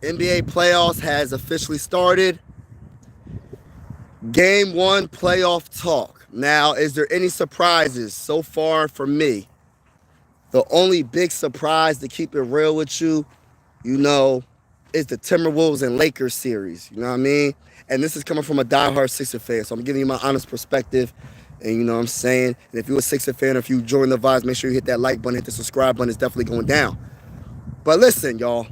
NBA playoffs has officially started. Game 1 playoff talk. Now, is there any surprises so far for me? The only big surprise, to keep it real with you, you know, is the Timberwolves and Lakers series. You know what I mean? And this is coming from a diehard Sixer fan, so I'm giving you my honest perspective. And you know what I'm saying? And if you're a Sixer fan, if you join the vibes, make sure you hit that like button, hit the subscribe button. It's definitely going down. But listen, y'all.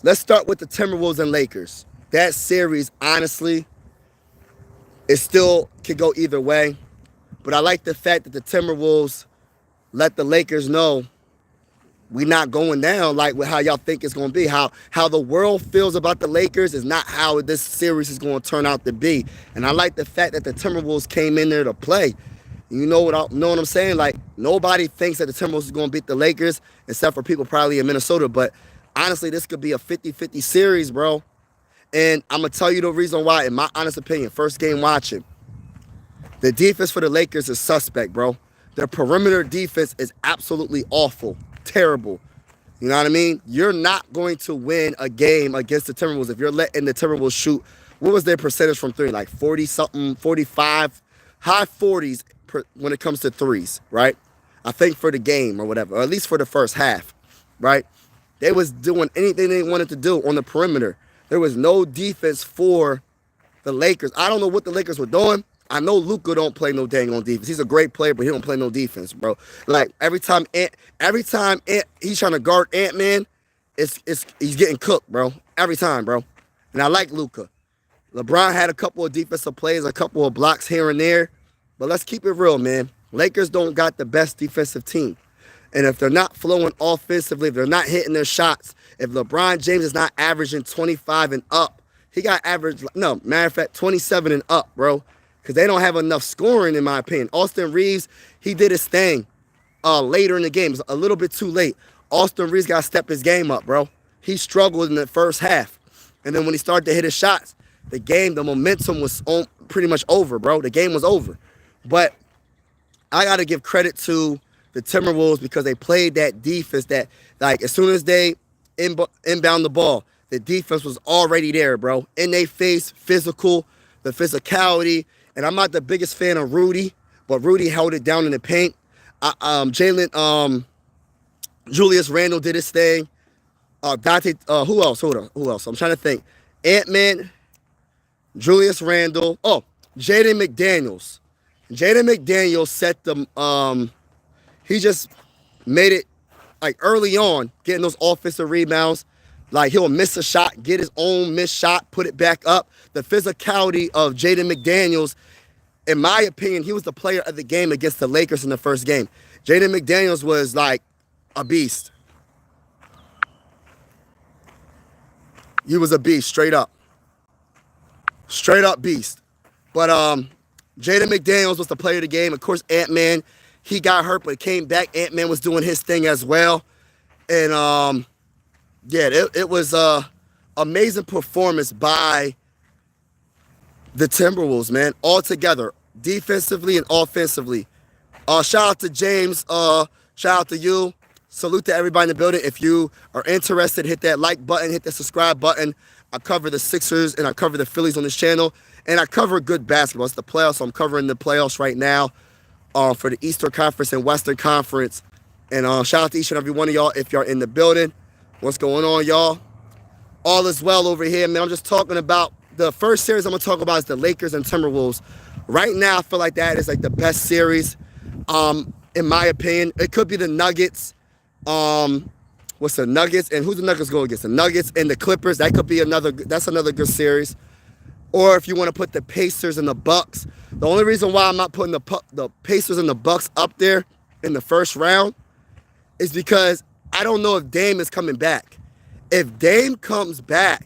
Let's start with the Timberwolves and Lakers. That series, honestly, it still could go either way. But I like the fact that the Timberwolves let the Lakers know we not going down like with how y'all think it's going to be. How the world feels about the Lakers is not how this series is going to turn out to be. And I like the fact that the Timberwolves came in there to play. You know what I'm saying? Like, nobody thinks that the Timberwolves is going to beat the Lakers except for people probably in Minnesota. But honestly, this could be a 50-50 series, bro. And I'm going to tell you the reason why, in my honest opinion. First game watching. The defense for the Lakers is suspect, bro. Their perimeter defense is absolutely awful. Terrible. You know what I mean? You're not going to win a game against the Timberwolves if you're letting the Timberwolves shoot. What was their percentage from three? Like 40-something, 45, high 40s when it comes to threes, right? I think for the game or whatever, or at least for the first half, right? They was doing anything they wanted to do on the perimeter. There was no defense for the Lakers. I don't know what the Lakers were doing. I know Luka don't play no dang on defense. He's a great player, but he don't play no defense, bro. Like every time he's trying to guard Ant-Man, he's getting cooked, bro. Every time, bro. And I like Luka. LeBron had a couple of defensive plays, a couple of blocks here and there, but let's keep it real, man. Lakers don't got the best defensive team. And if they're not flowing offensively, if they're not hitting their shots, if LeBron James is not averaging 25 and up, he got average, no, matter of fact, 27 and up, bro. Because they don't have enough scoring, in my opinion. Austin Reeves, he did his thing later in the game. It was a little bit too late. Austin Reeves got to step his game up, bro. He struggled in the first half. And then when he started to hit his shots, the momentum was pretty much over, bro. The game was over. But I got to give credit to the Timberwolves because they played that defense that, like, as soon as they inbound the ball, the defense was already there, bro. In their face, physical, the physicality. And I'm not the biggest fan of Rudy, but Rudy held it down in the paint. Julius Randle did his thing. Dante, who else? Who else? I'm trying to think. Ant-Man, Julius Randle. Oh, Jaden McDaniels. Jaden McDaniels set them. He just made it like early on, getting those offensive rebounds. Like he'll miss a shot, get his own missed shot, put it back up. The physicality of Jaden McDaniels, in my opinion, he was the player of the game against the Lakers in the first game. Jaden McDaniels was like a beast. He was a beast, straight up. Straight up beast. But Jaden McDaniels was the player of the game. Of course, Ant-Man, he got hurt, but came back. Ant-Man was doing his thing as well. And yeah, it was an amazing performance by the Timberwolves, man, all together, defensively and offensively. Shout out to James. Shout out to you. Salute to everybody in the building. If you are interested, hit that like button, hit the subscribe button. I cover the Sixers and I cover the Phillies on this channel. And I cover good basketball. It's the playoffs, so I'm covering the playoffs right now for the Eastern Conference and Western Conference. And shout out to each and every one of y'all if y'all in the building. What's going on, y'all? All is well over here, man. I'm just talking about the first series I'm going to talk about is the Lakers and Timberwolves. Right now, I feel like that is like the best series, in my opinion. It could be the Nuggets. What's the Nuggets? And who's the Nuggets go against? The Nuggets and the Clippers. That could be another good series. Or if you want to put the Pacers and the Bucks. The only reason why I'm not putting the Pacers and the Bucks up there in the first round is because I don't know if Dame is coming back. If Dame comes back,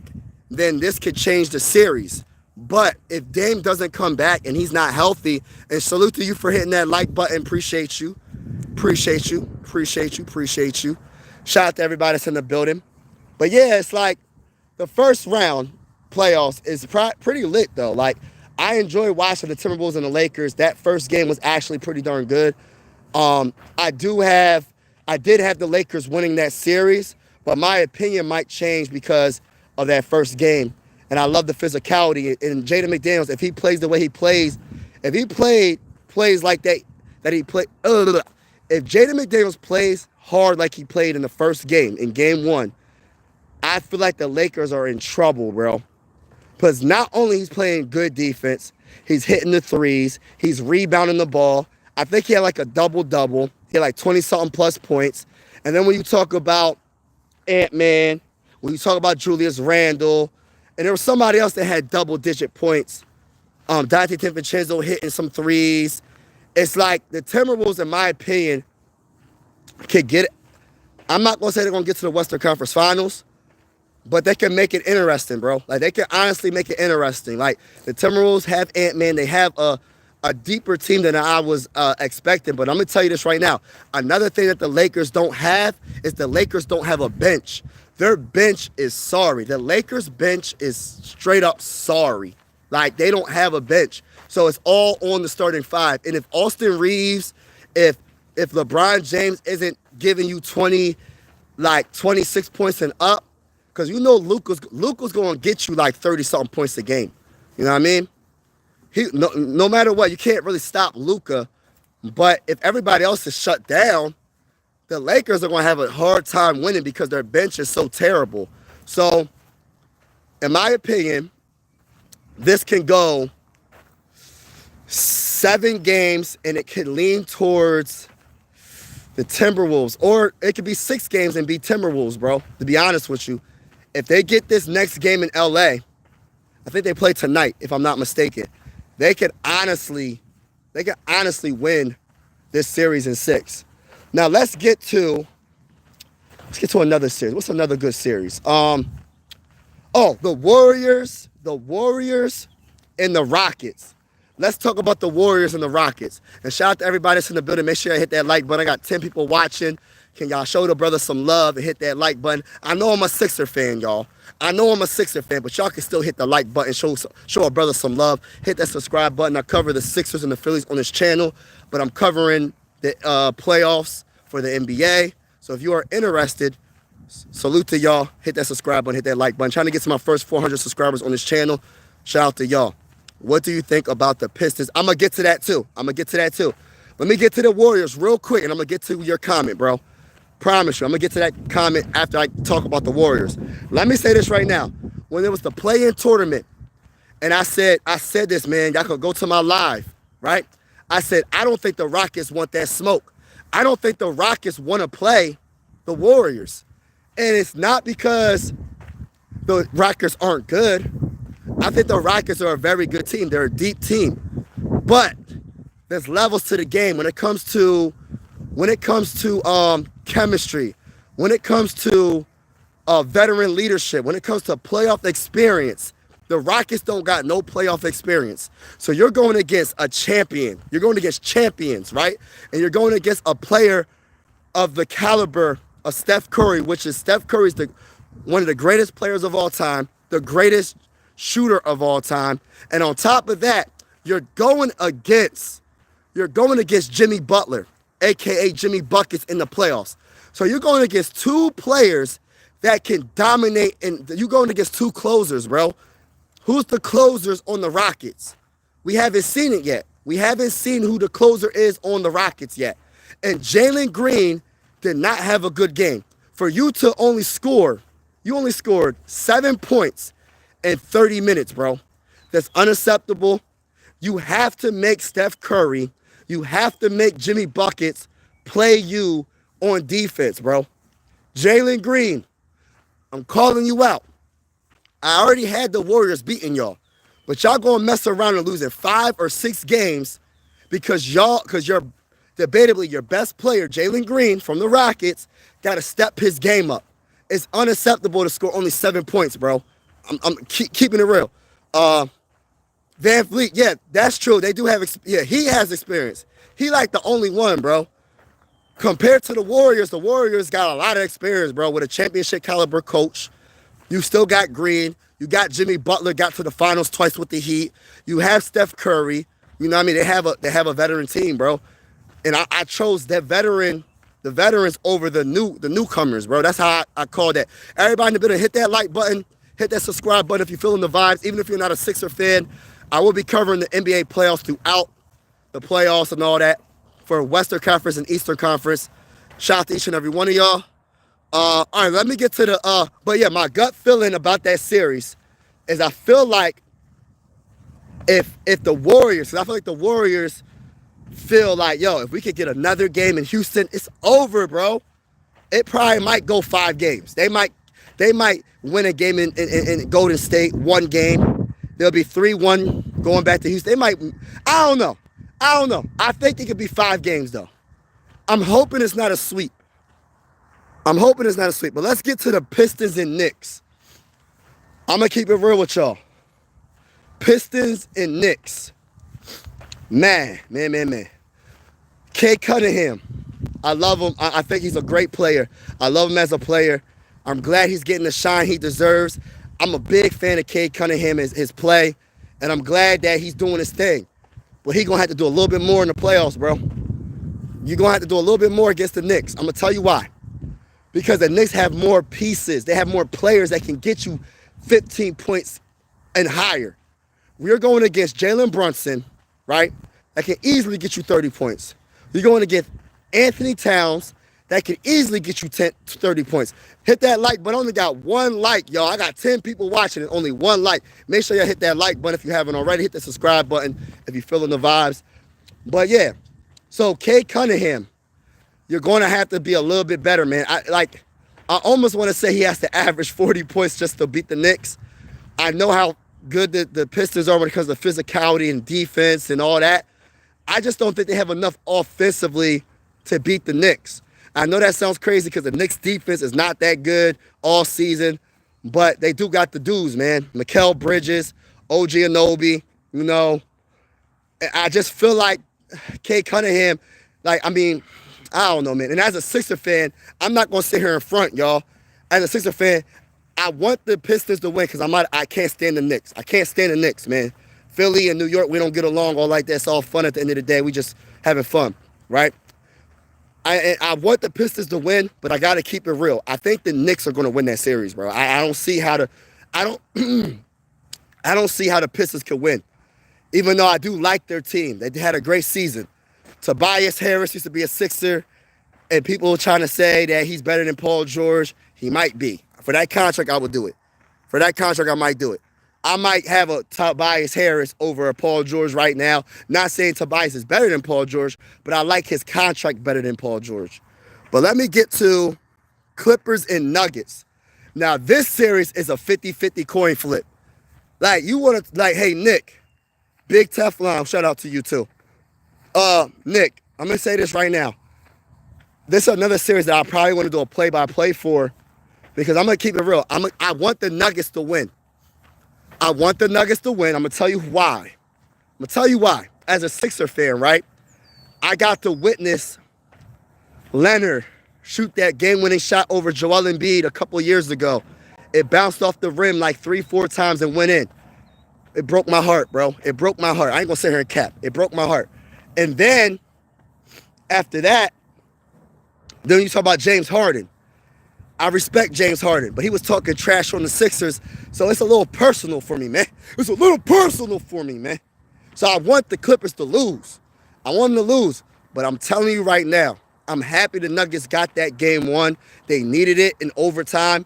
then this could change the series. But if Dame doesn't come back and he's not healthy, and salute to you for hitting that like button. Appreciate you. Appreciate you. Appreciate you. Appreciate you. Shout out to everybody that's in the building. But yeah, it's like the first round playoffs is pretty lit, though. Like, I enjoy watching the Timberwolves and the Lakers. That first game was actually pretty darn good. I did have the Lakers winning that series, but my opinion might change because of that first game. And I love the physicality. And Jaden McDaniels, if he plays the way he plays, if he plays like that he played, if Jaden McDaniels plays hard like he played in the first game, in game one, I feel like the Lakers are in trouble, bro. Because not only he's playing good defense, he's hitting the threes, he's rebounding the ball. I think he had like a double-double. He had like 20-something plus points. And then when you talk about Ant-Man, when you talk about Julius Randle, and there was somebody else that had double-digit points, Dante DiVincenzo hitting some threes. It's like the Timberwolves, in my opinion, can get it. I'm not going to say they're going to get to the Western Conference Finals, but they can make it interesting, bro. Like, they can honestly make it interesting. Like, the Timberwolves have Ant-Man. They have a deeper team than I was expecting. But I'm going to tell you this right now. Another thing that the Lakers don't have is the Lakers don't have a bench. Their bench is sorry. The Lakers' bench is straight up sorry. Like, they don't have a bench. So it's all on the starting five. And if Austin Reeves, if LeBron James isn't giving you 26 points and up, because you know Luka's going to get you like 30-something points a game. You know what I mean? No matter what, you can't really stop Luka. But if everybody else is shut down, the Lakers are going to have a hard time winning because their bench is so terrible. So, in my opinion, this can go 7 games, and it could lean towards the Timberwolves. Or it could be 6 games and be Timberwolves, bro, to be honest with you. If they get this next game in LA, I think they play tonight, if I'm not mistaken, they could honestly win this series in 6. Now let's get to another series. What's another good series? The Warriors and the Rockets. Let's talk about the Warriors and the Rockets. And shout out to everybody that's in the building. Make sure you hit that like button. I got 10 people watching. Can y'all show the brother some love and hit that like button? I know I'm a Sixer fan, y'all. I know I'm a Sixer fan, but y'all can still hit the like button. Show a brother some love. Hit that subscribe button. I cover the Sixers and the Phillies on this channel, but I'm covering the playoffs for the NBA. So if you are interested, salute to y'all. Hit that subscribe button. Hit that like button. Trying to get to my first 400 subscribers on this channel. Shout out to y'all. What do you think about the Pistons? I'm going to get to that too. Let me get to the Warriors real quick, and I'm going to get to your comment, bro. Promise you. I'm going to get to that comment after I talk about the Warriors. Let me say this right now. When there was the play-in tournament, and I said this, man, y'all could go to my live, right? I said, I don't think the Rockets want that smoke. I don't think the Rockets want to play the Warriors. And it's not because the Rockets aren't good. I think the Rockets are a very good team. They're a deep team. But there's levels to the game when it comes to chemistry, when it comes to veteran leadership, when it comes to playoff experience. The Rockets don't got no playoff experience. So you're going against a champion. You're going against champions, right? And you're going against a player of the caliber of Steph Curry, which is Steph Curry's one of the greatest players of all time, the greatest shooter of all time. And on top of that, you're going against Jimmy Butler, a.k.a. Jimmy Buckets, in the playoffs. So you're going against 2 players that can dominate, and you're going against 2 closers, bro. Who's the closers on the Rockets? We haven't seen it yet. We haven't seen who the closer is on the Rockets yet. And Jalen Green did not have a good game. For you to only scored 7 points in 30 minutes, bro. That's unacceptable. You have to make Steph Curry, you have to make Jimmy Buckets play you on defense, bro. Jalen Green, I'm calling you out. I already had the Warriors beating y'all, but y'all gonna mess around and losing 5 or 6 games because you're debatably your best player, Jalen Green from the Rockets, got to step his game up. It's unacceptable to score only 7 points, bro. I'm keeping it real. Van Vliet, yeah, that's true. They do have, he has experience. He like the only one, bro. Compared to the Warriors got a lot of experience, bro, with a championship caliber coach. You still got Green. You got Jimmy Butler, got to the finals twice with the Heat. You have Steph Curry. You know what I mean? They have a veteran team, bro. And I chose the veterans over the newcomers, bro. That's how I call that. Everybody in the building, hit that like button, Hit that subscribe button if you're feeling the vibes. Even if you're not a Sixer fan, I will be covering the NBA playoffs throughout the playoffs and all that for Western Conference and Eastern Conference. Shout out to each and every one of y'all. All right, let me get to the, but yeah, my gut feeling about that series is I feel like if the Warriors, because I feel like the Warriors feel like, yo, if we could get another game in Houston, it's over, bro. It probably might go 5 games. They might win a game in Golden State, 1 game. There'll be 3-1 going back to Houston. They might, I don't know. I think it could be 5 games, though. I'm hoping it's not a sweep. But let's get to the Pistons and Knicks. I'm going to keep it real with y'all. Pistons and Knicks. Man. Cade Cunningham. I love him. I think he's a great player. I love him as a player. I'm glad he's getting the shine he deserves. I'm a big fan of Cade Cunningham, his play, and I'm glad that he's doing his thing. But he's going to have to do a little bit more in the playoffs, bro. You're going to have to do a little bit more against the Knicks. I'm going to tell you why. Because the Knicks have more pieces. They have more players that can get you 15 points and higher. We're going against Jalen Brunson, right? That can easily get you 30 points. You're going against Anthony Towns. That can easily get you 30 points. Hit that like button. I only got 1 like, y'all. I got 10 people watching and only 1 like. Make sure y'all hit that like button if you haven't already. Hit the subscribe button if you're feeling the vibes. But yeah, so Cade Cunningham, you're going to have to be a little bit better, man. I almost want to say he has to average 40 points just to beat the Knicks. I know how good the Pistons are when it comes to physicality and defense and all that. I just don't think they have enough offensively to beat the Knicks. I know that sounds crazy because the Knicks defense is not that good all season, but they do got the dudes, man. Mikal Bridges, OG Anunoby, you know. I just feel like Cade Cunningham, I don't know, man. And as a Sixer fan, I'm not going to sit here in front, y'all. As a Sixer fan, I want the Pistons to win because I can't stand the Knicks. I can't stand the Knicks, man. Philly and New York, we don't get along all like that. It's all fun at the end of the day. We just having fun, right? I want the Pistons to win, but I got to keep it real. I think the Knicks are going to win that series, bro. I don't see how I don't see how the Pistons can win, even though I do like their team. They had a great season. Tobias Harris used to be a Sixer, and people were trying to say that he's better than Paul George. He might be. For that contract, I would do it. For that contract, I might do it. I might have a Tobias Harris over a Paul George right now. Not saying Tobias is better than Paul George, but I like his contract better than Paul George. But let me get to Clippers and Nuggets. Now, this series is a 50-50 coin flip. You want to, hey, Nick, Big Teflon, shout out to you too. Nick, I'm going to say this right now. This is another series that I probably want to do a play-by-play for because I'm going to keep it real. I want the Nuggets to win. I'm going to tell you why. As a Sixer fan, right? I got to witness Leonard shoot that game-winning shot over Joel Embiid a couple years ago. It bounced off the rim 3-4 times and went in. It broke my heart, bro. It broke my heart. I ain't going to sit here and cap. It broke my heart. And then, after that, then you talk about James Harden. I respect James Harden, but he was talking trash on the Sixers, so it's a little personal for me, man. So I want the Clippers to lose. I want them to lose, but I'm telling you right now, I'm happy the Nuggets got that game 1. They needed it in overtime.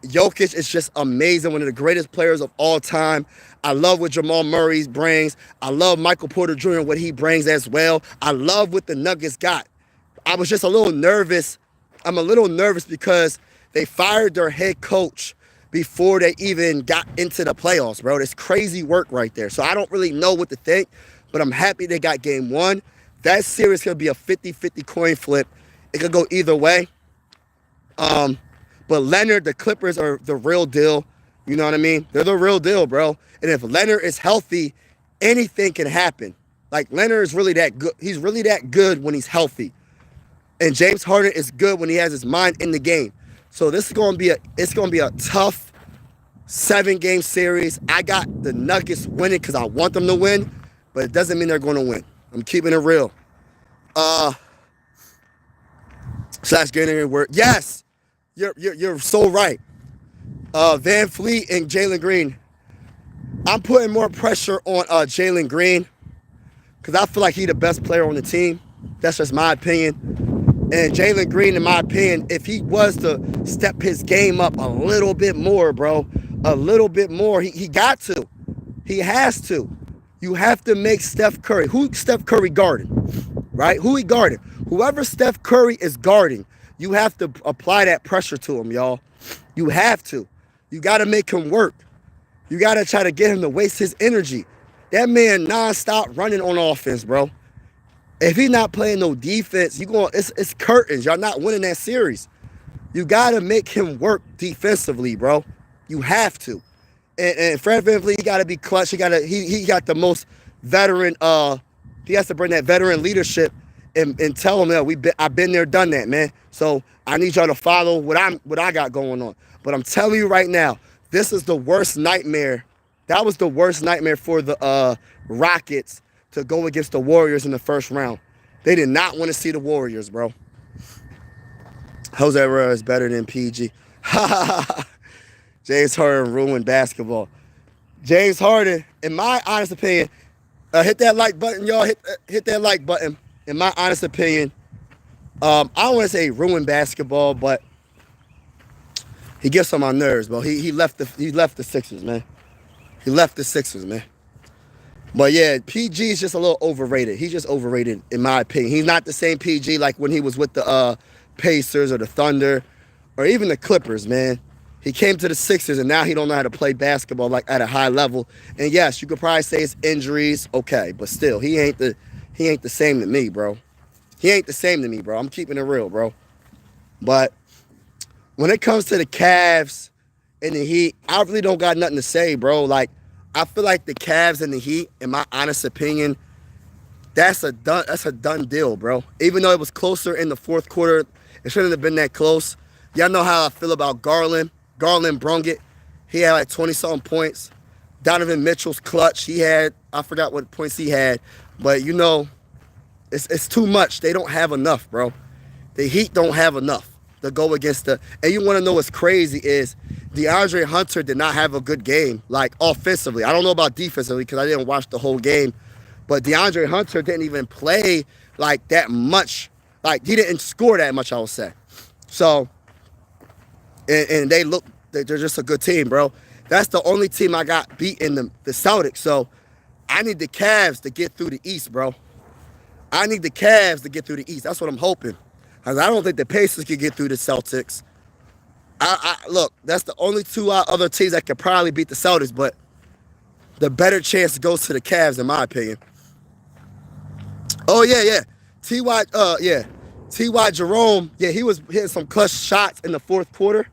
Jokic is just amazing, one of the greatest players of all time. I love what Jamal Murray brings. I love Michael Porter Jr., what he brings as well. I love what the Nuggets got. I was just a little nervous. I'm a little nervous because they fired their head coach before they even got into the playoffs, bro. It's crazy work right there. So I don't really know what to think, but I'm happy they got game 1. That series could be a 50-50 coin flip. It could go either way. But Leonard, the Clippers are the real deal. You know what I mean? They're the real deal, bro. And if Leonard is healthy, anything can happen. Leonard is really that good. He's really that good when he's healthy. And James Harden is good when he has his mind in the game. So this is going to be a tough 7-game series. I got the Nuggets winning because I want them to win, but it doesn't mean they're going to win. I'm keeping it real. Slash getting in word. Yes, you're so right. Van Fleet and Jalen Green. I'm putting more pressure on Jalen Green because I feel like he's the best player on the team. That's just my opinion. And Jalen Green, in my opinion, if he was to step his game up a little bit more, bro, a little bit more, he got to. He has to. You have to make Steph Curry. Who Steph Curry guarding, right? Who he guarding? Whoever Steph Curry is guarding, you have to apply that pressure to him, y'all. You have to. You got to make him work. You got to try to get him to waste his energy. That man nonstop running on offense, bro. If he's not playing no defense, it's curtains. Y'all not winning that series. You got to make him work defensively, bro. You have to. And Fred VanVleet, he got to be clutch. He got the most veteran. He has to bring that veteran leadership and tell him that I've been there, done that, man. So I need y'all to follow what I got going on. But I'm telling you right now, this is the worst nightmare. That was the worst nightmare for the Rockets to go against the Warriors in the first round. They did not want to see the Warriors, bro. Jose Herrera is better than PG. James Harden ruined basketball. James Harden, in my honest opinion, hit that like button, y'all. Hit that like button. In my honest opinion, I don't want to say ruined basketball, but he gets on my nerves, bro. He left the Sixers, man. He left the Sixers, man. But yeah, PG is just a little overrated. He's just overrated, in my opinion. He's not the same PG like when he was with the Pacers or the Thunder or even the Clippers, man. He came to the Sixers and now he don't know how to play basketball like at a high level. And yes, you could probably say it's injuries, okay, but still, he ain't the same to me, bro. He ain't the same to me, bro. I'm keeping it real, bro. But when it comes to the Cavs and the Heat, I really don't got nothing to say, bro. Like, I feel like the Cavs and the Heat, in my honest opinion, that's a done deal, bro. Even though it was closer in the fourth quarter, it shouldn't have been that close. Y'all know how I feel about Garland. Garland brung it. He had like 20-something points. Donovan Mitchell's clutch. He had, I forgot what points he had. But, you know, it's too much. They don't have enough, bro. The Heat don't have enough to go against the... And you want to know what's crazy is DeAndre Hunter did not have a good game, like, offensively. I don't know about defensively because I didn't watch the whole game. But DeAndre Hunter didn't even play, like, that much. Like, he didn't score that much, I would say. So... And they're just a good team, bro. That's the only team I got beating the Celtics. So I need the Cavs to get through the East, bro. I need the Cavs to get through the East. That's what I'm hoping. Because I don't think the Pacers can get through the Celtics. Look, that's the only two other teams that could probably beat the Celtics, but the better chance goes to the Cavs, in my opinion. Oh, yeah. T.Y. Jerome, yeah, he was hitting some clutch shots in the fourth quarter.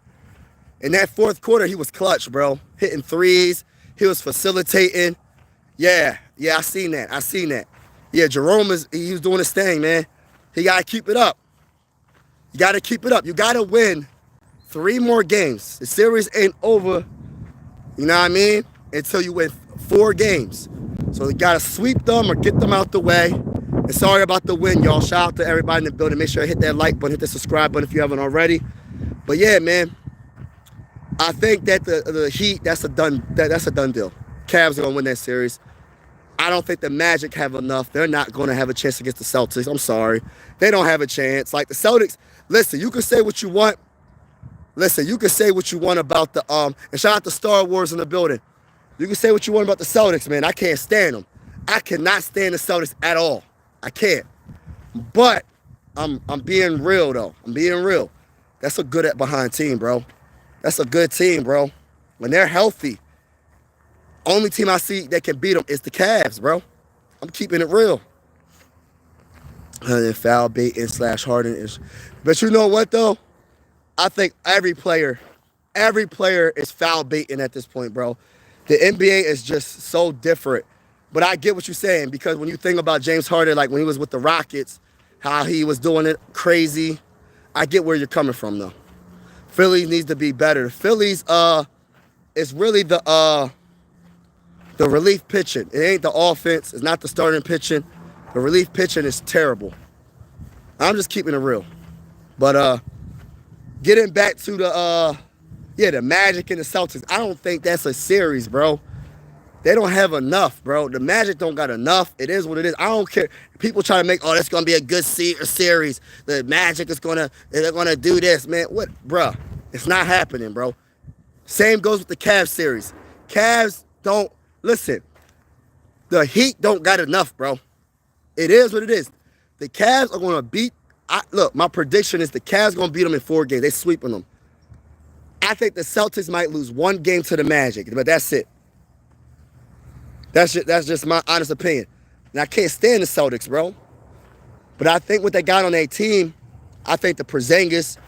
In that fourth quarter, he was clutch, bro. Hitting threes. He was facilitating. Yeah, I seen that. Yeah, Jerome, he was doing his thing, man. He got to keep it up. You got to keep it up. You got to win 3 more games. The series ain't over, you know what I mean, until you win 4 games. So you got to sweep them or get them out the way. And sorry about the win, y'all. Shout out to everybody in the building. Make sure you hit that like button, hit the subscribe button if you haven't already. But yeah, man. I think that the Heat, that's a done deal. Cavs are gonna win that series. I don't think the Magic have enough. They're not gonna have a chance against the Celtics. I'm sorry. They don't have a chance. Like the Celtics, listen, you can say what you want. Listen, you can say what you want about the and shout out to Star Wars in the building. You can say what you want about the Celtics, man. I can't stand them. I cannot stand the Celtics at all. I can't. But I'm being real though. I'm being real. That's a good behind team, bro. That's a good team, bro. When they're healthy, only team I see that can beat them is the Cavs, bro. I'm keeping it real. And then foul baiting / Harden is. But you know what, though? I think every player is foul baiting at this point, bro. The NBA is just so different. But I get what you're saying because when you think about James Harden, like when he was with the Rockets, how he was doing it crazy, I get where you're coming from, though. Philly needs to be better. Philly's it's really the relief pitching. It ain't the offense. It's not the starting pitching. The relief pitching is terrible. I'm just keeping it real. But getting back to Yeah, the Magic and the Celtics. I don't think that's a series, bro. They don't have enough, bro. The Magic don't got enough. It is what it is. I don't care. People try to make, oh, that's gonna be a good series. The Magic is they're gonna do this, man. What, bro? It's not happening, bro. Same goes with the Cavs series. Cavs don't listen. The Heat don't got enough, bro. It is what it is. The Cavs are gonna beat. Look, my prediction is the Cavs gonna beat them in 4 games. They sweeping them. I think the Celtics might lose 1 game to the Magic, but that's it. That's just my honest opinion. And I can't stand the Celtics, bro. But I think what they got on their team, I think the Porzingis,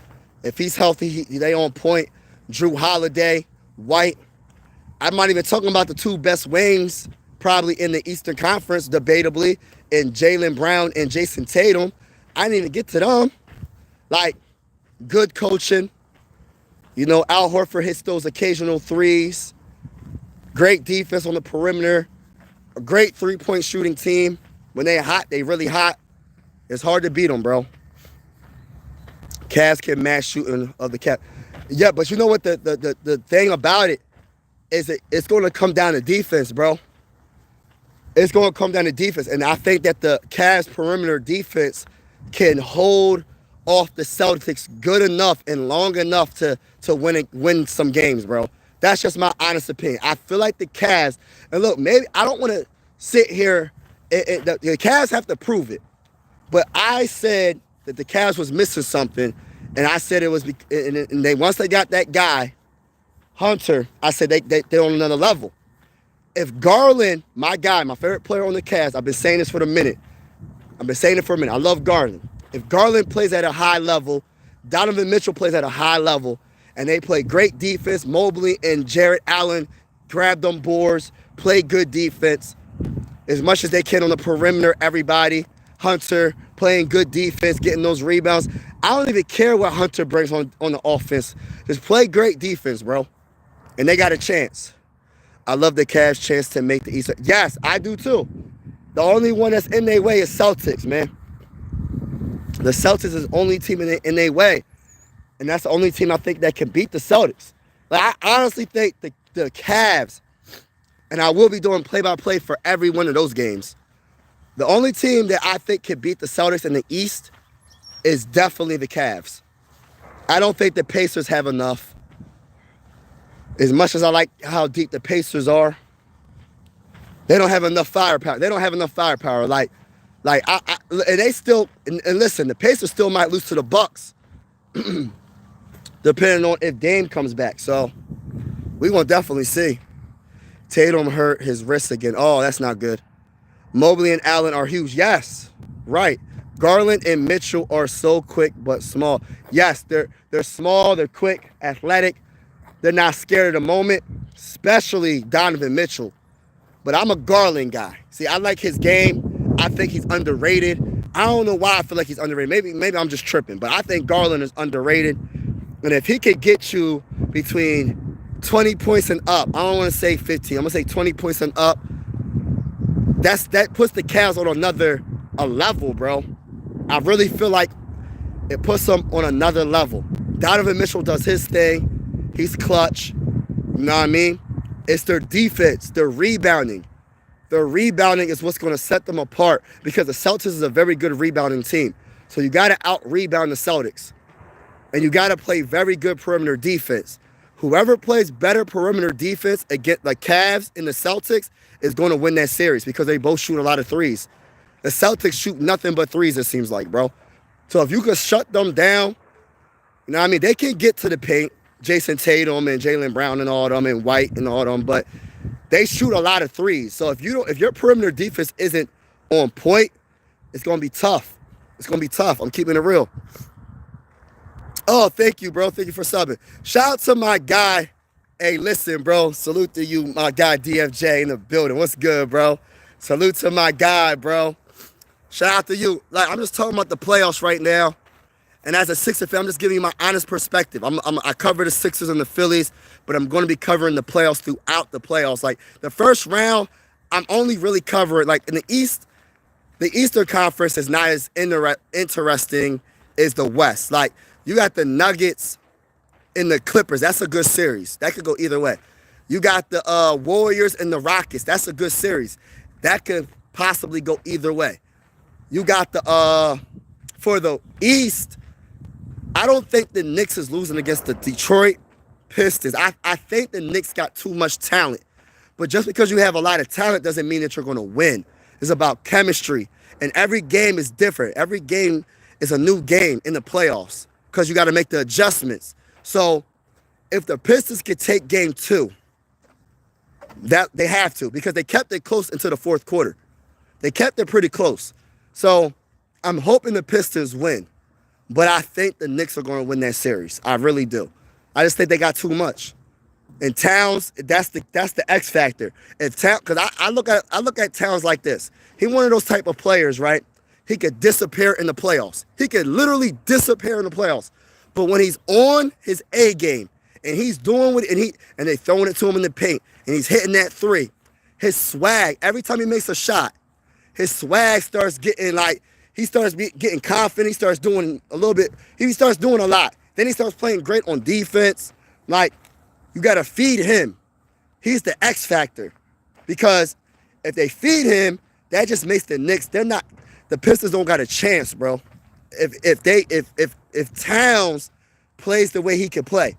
if he's healthy, they on point. Drew Holiday, White. I'm not even talking about the 2 best wings probably in the Eastern Conference, debatably, and Jaylen Brown and Jason Tatum. I didn't even get to them. Like, good coaching. You know, Al Horford hits those occasional threes. Great defense on the perimeter. A great 3-point shooting team. When they're hot, they really hot. It's hard to beat them, bro. Cavs can match shooting of the Cavs. Yeah, but you know what the thing about it is it's going to come down to defense, bro. It's going to come down to defense. And I think that the Cavs perimeter defense can hold off the Celtics good enough and long enough to win some games, bro. That's just my honest opinion. I feel like the Cavs, and look, maybe I don't want to sit here. The Cavs have to prove it. But I said that the Cavs was missing something, and I said it was, and they once they got that guy, Hunter, I said they're on another level. If Garland, my guy, my favorite player on the Cavs, I've been saying this for a minute. I love Garland. If Garland plays at a high level, Donovan Mitchell plays at a high level, and they play great defense, Mobley and Jarrett Allen grab them boards, play good defense as much as they can on the perimeter, everybody. Hunter playing good defense, getting those rebounds. I don't even care what Hunter brings on the offense. Just play great defense, bro. And they got a chance. I love the Cavs' chance to make the East. Yes, I do too. The only one that's in their way is Celtics, man. The Celtics is the only team in their way. And that's the only team I think that can beat the Celtics. Like, I honestly think the Cavs, and I will be doing play-by-play for every one of those games. The only team that I think can beat the Celtics in the East is definitely the Cavs. I don't think the Pacers have enough. As much as I like how deep the Pacers are, they don't have enough firepower. And they still, and listen, the Pacers still might lose to the Bucks, depending on if Dame comes back. So we gonna definitely see. Tatum hurt his wrist again. Oh, that's not good. Mobley and Allen are huge. Yes, right. Garland and Mitchell are so quick but small. Yes, they're small, they're quick, athletic. They're not scared of the moment, especially Donovan Mitchell. But I'm a Garland guy. See, I like his game. I think he's underrated. I don't know why I feel like he's underrated. Maybe I'm just tripping, but I think Garland is underrated. And if he could get you between 20 points and up, I don't want to say 15. I'm going to say 20 points and up. That puts the Cavs on a level, bro. I really feel like it puts them on another level. Donovan Mitchell does his thing. He's clutch. You know what I mean? It's their defense, their rebounding. Their rebounding is what's going to set them apart because the Celtics is a very good rebounding team. So you got to out-rebound the Celtics. And you got to play very good perimeter defense. Whoever plays better perimeter defense against the Cavs and the Celtics is going to win that series because they both shoot a lot of threes. The Celtics shoot nothing but threes, it seems like, bro. So if you could shut them down, you know what I mean? They can get to the paint. Jason Tatum and Jaylen Brown and all them and White and all them, but they shoot a lot of threes. So if your perimeter defense isn't on point, it's gonna be tough. It's gonna be tough. I'm keeping it real. Oh, thank you, bro. Thank you for subbing. Shout out to my guy. Hey, listen, bro. Salute to you, my guy DFJ in the building. What's good, bro? Salute to my guy, bro. Shout out to you. Like, I'm just talking about the playoffs right now. And as a Sixers fan, I'm just giving you my honest perspective. I cover the Sixers and the Phillies, but I'm going to be covering the playoffs throughout the playoffs. Like, the first round, I'm only really covering, like, in the East, the Eastern Conference is not as interesting as the West. Like, you got the Nuggets and the Clippers. That's a good series. That could go either way. You got the Warriors and the Rockets. That's a good series. That could possibly go either way. You got the for the East, I don't think the Knicks is losing against the Detroit Pistons. I think the Knicks got too much talent. But just because you have a lot of talent doesn't mean that you're going to win. It's about chemistry. And every game is different. Every game is a new game in the playoffs because you got to make the adjustments. So if the Pistons could take game 2, that they have to, because they kept it close into the fourth quarter. They kept it pretty close. So I'm hoping the Pistons win. But I think the Knicks are going to win that series. I really do. I just think they got too much. And Towns, that's the X factor. If Towns, because I look at Towns like this. He one of those type of players, right? He could disappear in the playoffs. He could literally disappear in the playoffs. But when he's on his A game and he's doing what and they throwing it to him in the paint and he's hitting that 3, his swag, every time he makes a shot, his swag starts getting like, he starts getting confident. He starts doing a little bit. He starts doing a lot. Then he starts playing great on defense. Like, you got to feed him. He's the X factor. Because if they feed him, that just makes the Knicks, the Pistons don't got a chance, bro. If Towns plays the way he can play.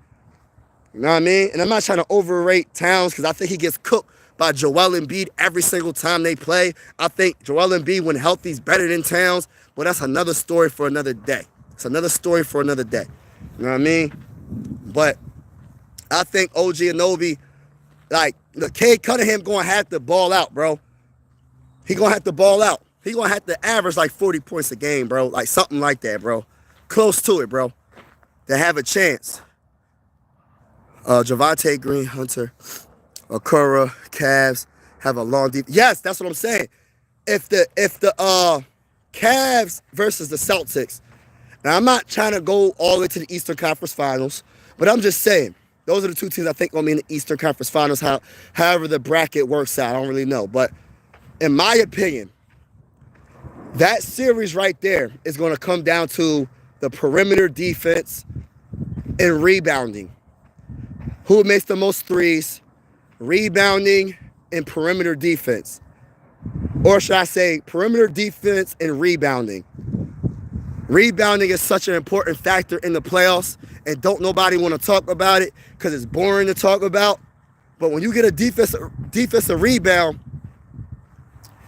You know what I mean? And I'm not trying to overrate Towns because I think he gets cooked by Joel Embiid every single time they play. I think Joel Embiid, when healthy, is better than Towns, but that's another story for another day. It's another story for another day. You know what I mean? But I think OG Anunoby, like, the Cade Cunningham going to have to ball out, bro. He going to have to ball out. He going to have to average like 40 points a game, bro. Like something like that, bro. Close to it, bro. To have a chance. Javonte Green, Hunter, Okoro, Cavs have a long deep. Yes, that's what I'm saying. If the Cavs versus the Celtics, now I'm not trying to go all the way to the Eastern Conference Finals, but I'm just saying those are the two teams I think will be in the Eastern Conference Finals. However the bracket works out, I don't really know, but in my opinion, that series right there is going to come down to the perimeter defense and rebounding. Who makes the most threes, rebounding, and perimeter defense? Or should I say perimeter defense and rebounding? Rebounding is such an important factor in the playoffs, and don't nobody want to talk about it because it's boring to talk about. But when you get a defensive rebound,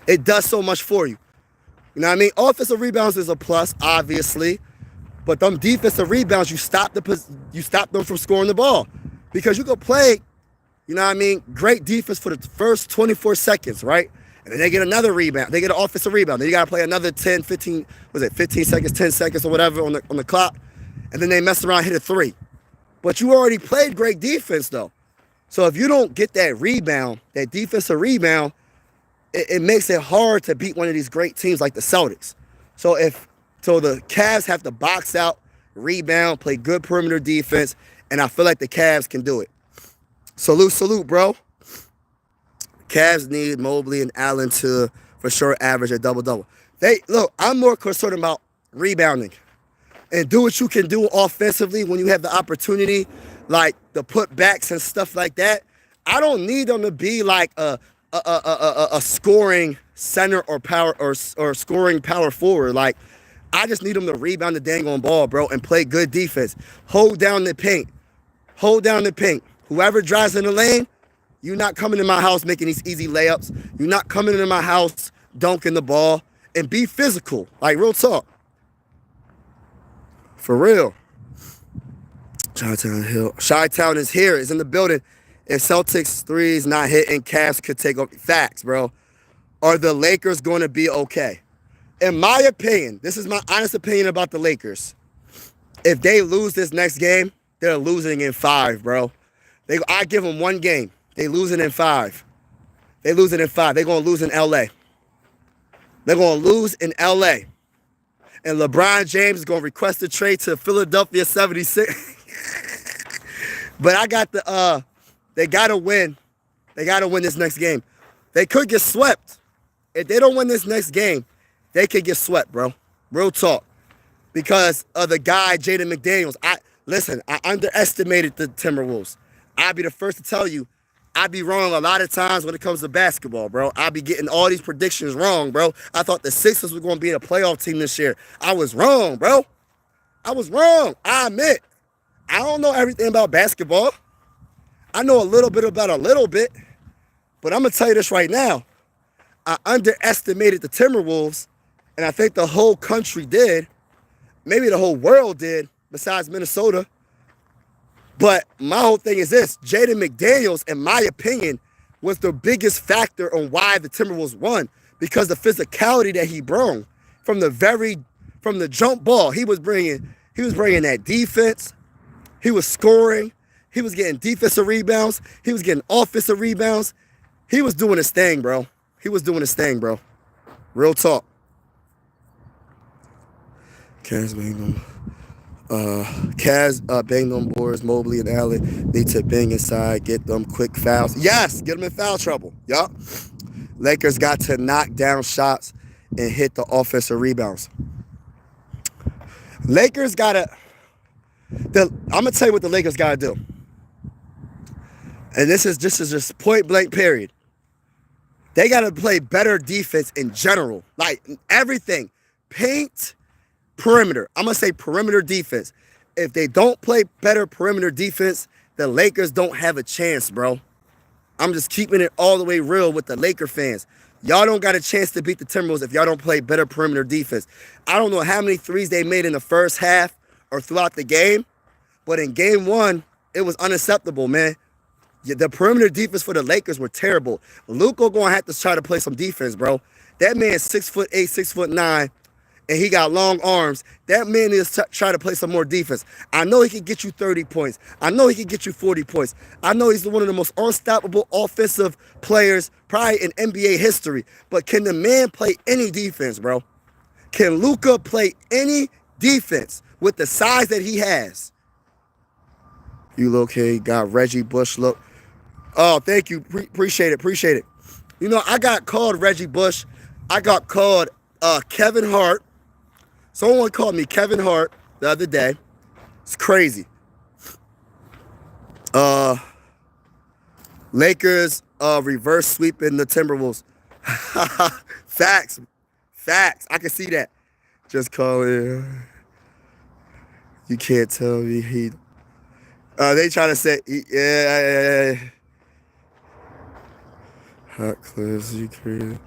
it does so much for you. You know what I mean? Offensive rebounds is a plus, obviously, but them defensive rebounds, you stop them from scoring the ball. Because you can play, you know what I mean, great defense for the first 24 seconds, right? And then they get another rebound. They get an offensive rebound. Then you got to play another 10, 15, 15 seconds, 10 seconds or whatever on the clock. And then they mess around, hit a 3. But you already played great defense, though. So if you don't get that rebound, that defensive rebound, it makes it hard to beat one of these great teams like the Celtics. So the Cavs have to box out, rebound, play good perimeter defense, and I feel like the Cavs can do it. Salute, bro. Cavs need Mobley and Allen to, for sure, average a double-double. Look, I'm more concerned about rebounding and do what you can do offensively when you have the opportunity, like the putbacks and stuff like that. I don't need them to be like a scoring center or power or scoring power forward. Like, I just need them to rebound the dang on ball, bro, and play good defense. Hold down the paint. Whoever drives in the lane, you're not coming in my house making these easy layups. You're not coming into my house dunking the ball. And be physical. Like, real talk. For real. Chi-Town is here. Is in the building. If Celtics 3's not hitting, Cavs could take over. Facts, bro. Are the Lakers going to be okay? In my opinion, this is my honest opinion about the Lakers. If they lose this next game, they're losing in 5, bro. I give them one game. They losing in 5. They're going to lose in L.A. They're going to lose in L.A. And LeBron James is going to request a trade to Philadelphia 76. But I got they got to win. They got to win this next game. They could get swept. If they don't win this next game, they could get swept, bro. Real talk. Because of the guy, Jaden McDaniels. Listen, I underestimated the Timberwolves. I'll be the first to tell you, I be wrong a lot of times when it comes to basketball, bro. I be getting all these predictions wrong, bro. I thought the Sixers were going to be a playoff team this year. I was wrong, bro. I was wrong. I admit. I don't know everything about basketball. I know a little bit about a little bit. But I'm going to tell you this right now. I underestimated the Timberwolves, and I think the whole country did. Maybe the whole world did, besides Minnesota. But my whole thing is this. Jaden McDaniels, in my opinion, was the biggest factor on why the Timberwolves won, because the physicality that he brought from the jump ball. He was bringing that defense. He was scoring. He was getting defensive rebounds. He was getting offensive rebounds. He was doing his thing, bro. He was doing his thing, bro. Real talk. Kaz banged on boards. Mobley and Allen need to bang inside, get them quick fouls. Yes, get them in foul trouble. Yup. Lakers got to knock down shots and hit the offensive rebounds. Lakers gotta. I'm gonna tell you what the Lakers gotta do. And this is just point blank period. They gotta play better defense in general. Like everything. Paint, perimeter. I'm gonna say perimeter defense. If they don't play better perimeter defense, the Lakers don't have a chance, bro. I'm just keeping it all the way real with the Laker fans. Y'all don't got a chance to beat the Timberwolves if y'all don't play better perimeter defense. I don't know how many threes they made in the first half or throughout the game, but in game one, it was unacceptable, man. The perimeter defense for the Lakers were terrible. Luka gonna have to try to play some defense, bro. That man's 6'8", 6'9", and he got long arms. That man is try to play some more defense. I know he can get you 30 points. I know he can get you 40 points. I know he's one of the most unstoppable offensive players probably in NBA history. But can the man play any defense, bro? Can Luka play any defense with the size that he has? You look, okay, got Reggie Bush look. Oh, thank you. Appreciate it. You know, I got called Reggie Bush. I got called Kevin Hart. Someone called me Kevin Hart the other day. It's crazy. Lakers reverse sweeping the Timberwolves. Facts. I can see that. Just call it. You can't tell me he. They trying to say, yeah. Hot clips you created.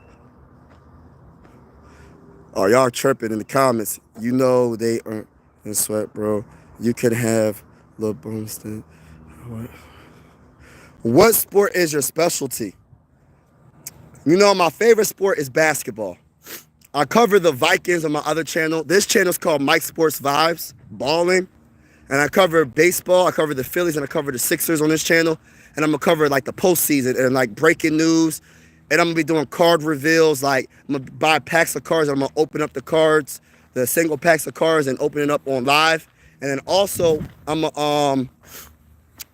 Oh, y'all tripping in the comments. You know they aren't in sweat, bro. You could have Lil Boomston. What sport is your specialty? You know, my favorite sport is basketball. I cover the Vikings on my other channel. This channel is called Mike Sports Vibes, balling. And I cover baseball. I cover the Phillies and I cover the Sixers on this channel. And I'm going to cover like the postseason and like breaking news. And I'm going to be doing card reveals. Like I'm going to buy packs of cards and I'm going to open up the cards, the single packs of cards and open it up on live. And then also I'm on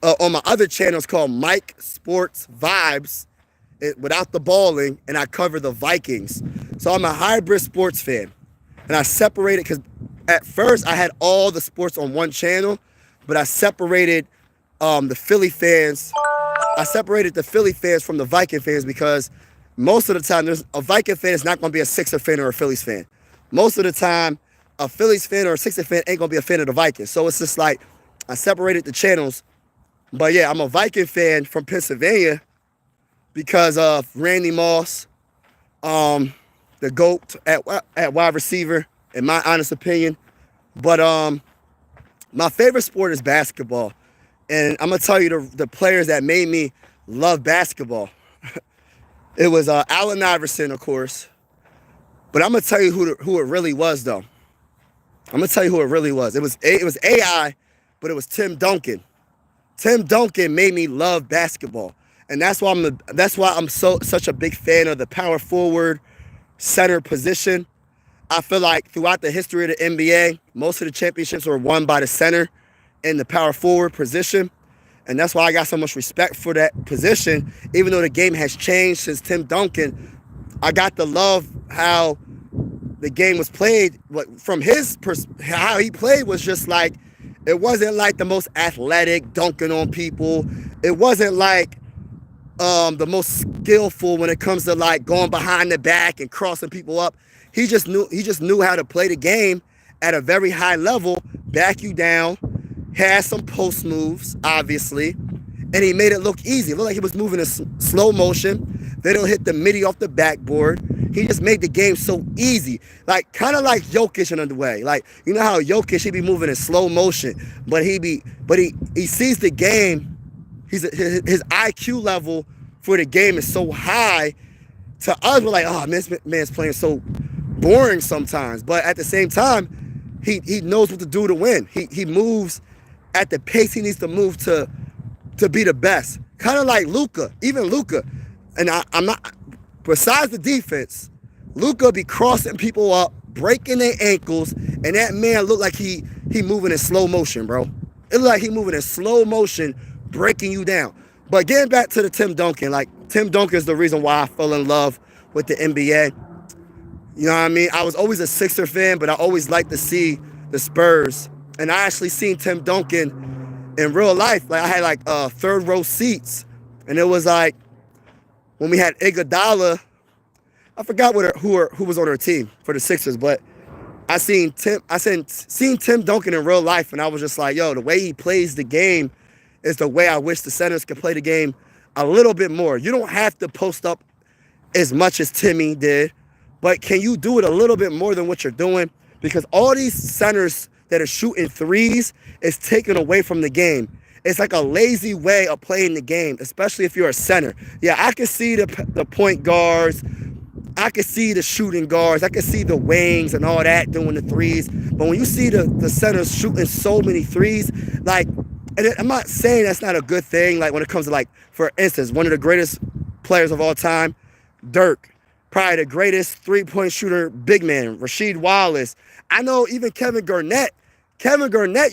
my other channel, it's called Mike Sports Vibes without the balling. And I cover the Vikings. So I'm a hybrid sports fan. And I separated because at first I had all the sports on one channel, but I separated the Philly fans. I separated the Philly fans from the Viking fans because most of the time there's a Viking fan is not going to be a Sixer fan or a Phillies fan. Most of the time a Phillies fan or a Sixer fan ain't going to be a fan of the Vikings. So it's just like I separated the channels. But yeah, I'm a Viking fan from Pennsylvania because of Randy Moss, the GOAT at wide receiver, in my honest opinion. But my favorite sport is basketball. And I'm going to tell you the players that made me love basketball. It was Allen Iverson, of course. But I'm going to tell you who it really was, though. I'm going to tell you who it really was. It was AI, but it was Tim Duncan. Tim Duncan made me love basketball. And that's why I'm such a big fan of the power forward center position. I feel like throughout the history of the NBA, most of the championships were won by the center in the power forward position. And that's why I got so much respect for that position. Even though the game has changed since Tim Duncan, I got to love how the game was played. From how he played was just like, It wasn't like the most athletic, dunking on people. It wasn't like the most skillful when it comes to like going behind the back and crossing people up. He just knew how to play the game at a very high level, back you down, had some post moves, obviously, and he made it look easy. It looked like he was moving in slow motion. They don't hit the midi off the backboard. He just made the game so easy, like kind of like Jokic in a way. Like, you know how Jokic, he be moving in slow motion, but he sees the game. His IQ level for the game is so high. To us, we're like, oh, this man's playing so boring sometimes. But at the same time, he knows what to do to win. He moves at the pace he needs to move to be the best. Kind of like Luka, even Luka. And I'm not, besides the defense, Luka be crossing people up, breaking their ankles, and that man looked like he moving in slow motion, bro. It looked like he moving in slow motion, breaking you down. But getting back to the Tim Duncan, like Tim Duncan is the reason why I fell in love with the NBA. You know what I mean? I was always a Sixer fan, but I always liked to see the Spurs. And I actually seen Tim Duncan in real life. Like I had like third row seats, and it was like when we had Iguodala. I forgot who was on her team for the Sixers, but I seen Tim Duncan in real life, and I was just like, yo, the way he plays the game is the way I wish the centers could play the game a little bit more. You don't have to post up as much as Timmy did, but can you do it a little bit more than what you're doing? Because all these centers that are shooting threes is taken away from the game. It's like a lazy way of playing the game, especially if you're a center. Yeah, I can see the point guards. I can see the shooting guards. I can see the wings and all that doing the threes. But when you see the centers shooting so many threes, like, and I'm not saying that's not a good thing. Like when it comes to, like, for instance, one of the greatest players of all time, Dirk, probably the greatest three-point shooter, big man, Rasheed Wallace. I know even Kevin Garnett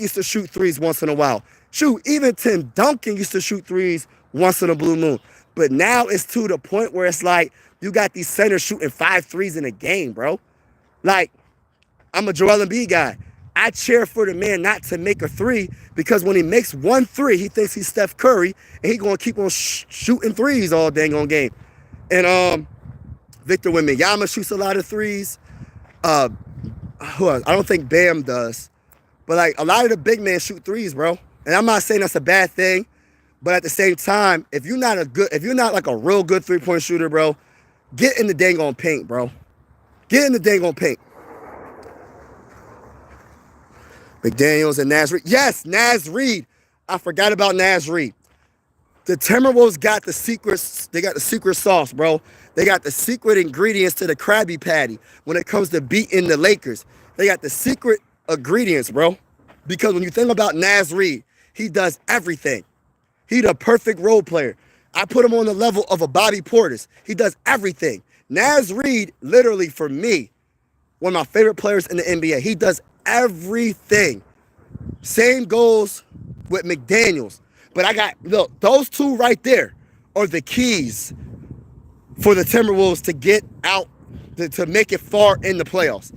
used to shoot threes once in a while. Shoot, even Tim Duncan used to shoot threes once in a blue moon. But now it's to the point where it's like you got these centers shooting 5 threes in a game, bro. Like, I'm a Joel Embiid guy. I cheer for the man not to make a three because when he makes 1 3, he thinks he's Steph Curry and he's going to keep on shooting threes all dang on game. And Victor Wembanyama shoots a lot of threes. Who else? I don't think Bam does. But, like, a lot of the big men shoot threes, bro. And I'm not saying that's a bad thing. But at the same time, if you're not like a real good three-point shooter, bro, get in the dang on paint, bro. Get in the dang on paint. McDaniels and Naz Reid. Yes, Naz Reid. I forgot about Naz Reid. The Timberwolves got the secret. They got the secret sauce, bro. They got the secret ingredients to the Krabby Patty when it comes to beating the Lakers. They got the secret ingredients, bro. Because when you think about Naz Reid, he does everything. He the perfect role player. I put him on the level of a Bobby Portis. He does everything. Naz Reid, literally for me, one of my favorite players in the NBA. He does everything. Same goes with McDaniels. But look, those two right there are the keys for the Timberwolves to get out, to make it far in the playoffs.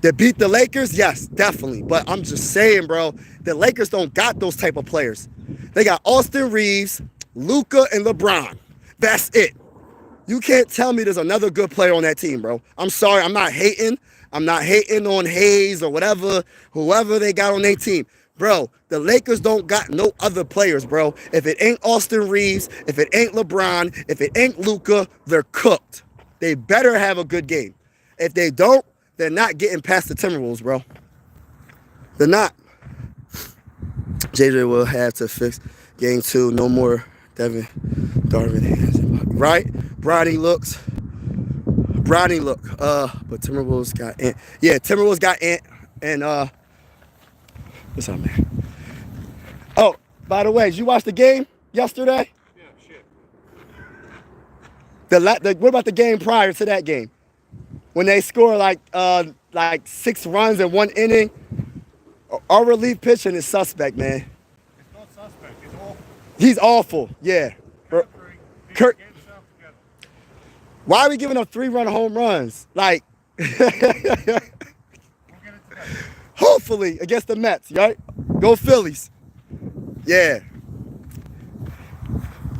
To beat the Lakers, yes, definitely. But I'm just saying, bro, the Lakers don't got those type of players. They got Austin Reeves, Luka, and LeBron. That's it. You can't tell me there's another good player on that team, bro. I'm sorry, I'm not hating. I'm not hating on Hayes or whoever they got on their team. Bro, the Lakers don't got no other players, bro. If it ain't Austin Reeves, if it ain't LeBron, if it ain't Luka, they're cooked. They better have a good game. If they don't, they're not getting past the Timberwolves, bro. They're not. JJ will have to fix game 2. No more Devin Darvin. Right? Bronny look. But Timberwolves got Ant. Yeah, Timberwolves got Ant. And, what's up, man? Oh, by the way, did you watch the game yesterday? Yeah, shit. What about the game prior to that game? When they score like 6 runs in 1 inning? Our relief pitching is suspect, man. It's not suspect. It's awful. He's awful, yeah. Kurt, why are we giving up 3-run home runs? Like, We'll get into that. hopefully against the Mets, right? Go Phillies. Yeah.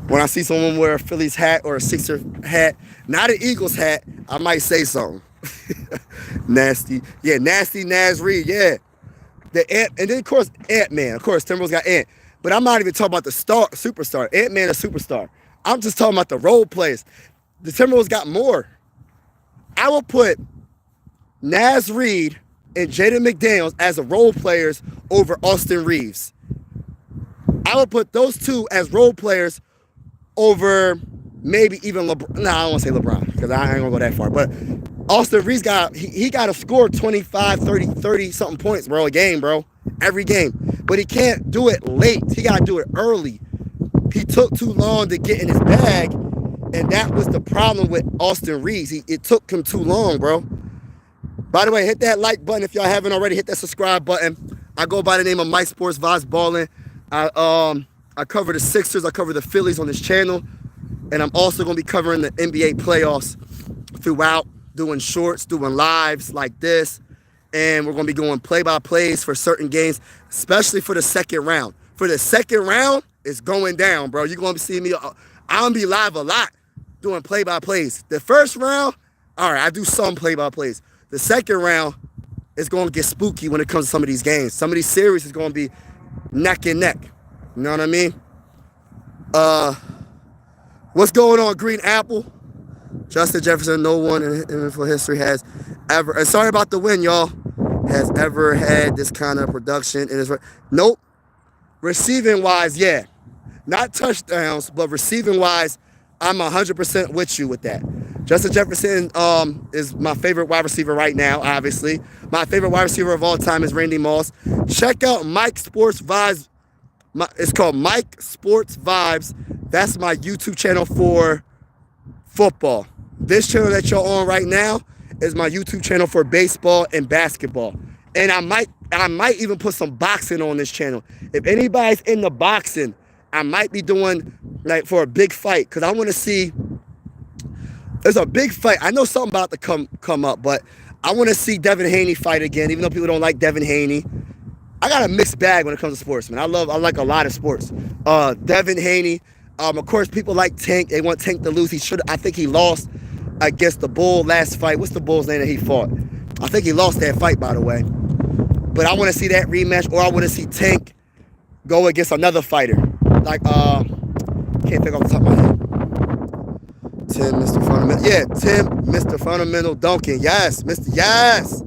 When I see someone wear a Phillies hat or a Sixer hat, not an Eagles hat, I might say something. Nasty. Yeah, nasty Naz Reid. Yeah. The Ant, and then of course Ant-Man. Of course, Timberwolves got Ant. But I'm not even talking about the superstar. Ant-Man a superstar. I'm just talking about the role players. The Timberwolves got more. I will put Naz Reid and Jaden McDaniels as the role players over Austin Reeves. I would put those two as role players over maybe even LeBron. No, I don't want to say LeBron because I ain't going to go that far. But Austin Reeves he got to score 25, 30 something points, bro, a game, bro. Every game. But he can't do it late. He got to do it early. He took too long to get in his bag, and that was the problem with Austin Reeves. It took him too long, bro. By the way, hit that like button if y'all haven't already. Hit that subscribe button. I go by the name of Mike Sports Vibes Ballin'. I cover the Sixers. I cover the Phillies on this channel. And I'm also going to be covering the NBA playoffs throughout, doing shorts, doing lives like this. And we're going to be going play-by-plays for certain games, especially for the second round. For the second round, it's going down, bro. You're going to see me. I'm going to be live a lot doing play-by-plays. The first round, all right, I do some play-by-plays. The second round is going to get spooky when it comes to some of these games. Some of these series is going to be neck and neck. You know what I mean? What's going on, Green Apple? Justin Jefferson, no one in NFL history has ever, and sorry about the win, y'all, has ever had this kind of production in his. Nope. Receiving wise, yeah. Not touchdowns, but receiving wise, I'm 100% with you with that. Justin Jefferson is my favorite wide receiver right now, obviously. My favorite wide receiver of all time is Randy Moss. Check out Mike Sports Vibes. It's called Mike Sports Vibes. That's my YouTube channel for football. This channel that you're on right now is my YouTube channel for baseball and basketball. And I might even put some boxing on this channel. If anybody's into boxing, I might be doing like for a big fight because I want to see. There's a big fight. I know something about to come up, but I want to see Devin Haney fight again, even though people don't like Devin Haney. I got a mixed bag when it comes to sports, man. I like a lot of sports. Devin Haney. Of course, people like Tank. They want Tank to lose. I think he lost against the Bull last fight. What's the Bull's name that he fought? I think he lost that fight, by the way. But I want to see that rematch, or I want to see Tank go against another fighter. Like, can't think off the top of my head. Tim, Mr. Fundamental. Yeah, Tim, Mr. Fundamental Duncan. Yes, Mr. Yes.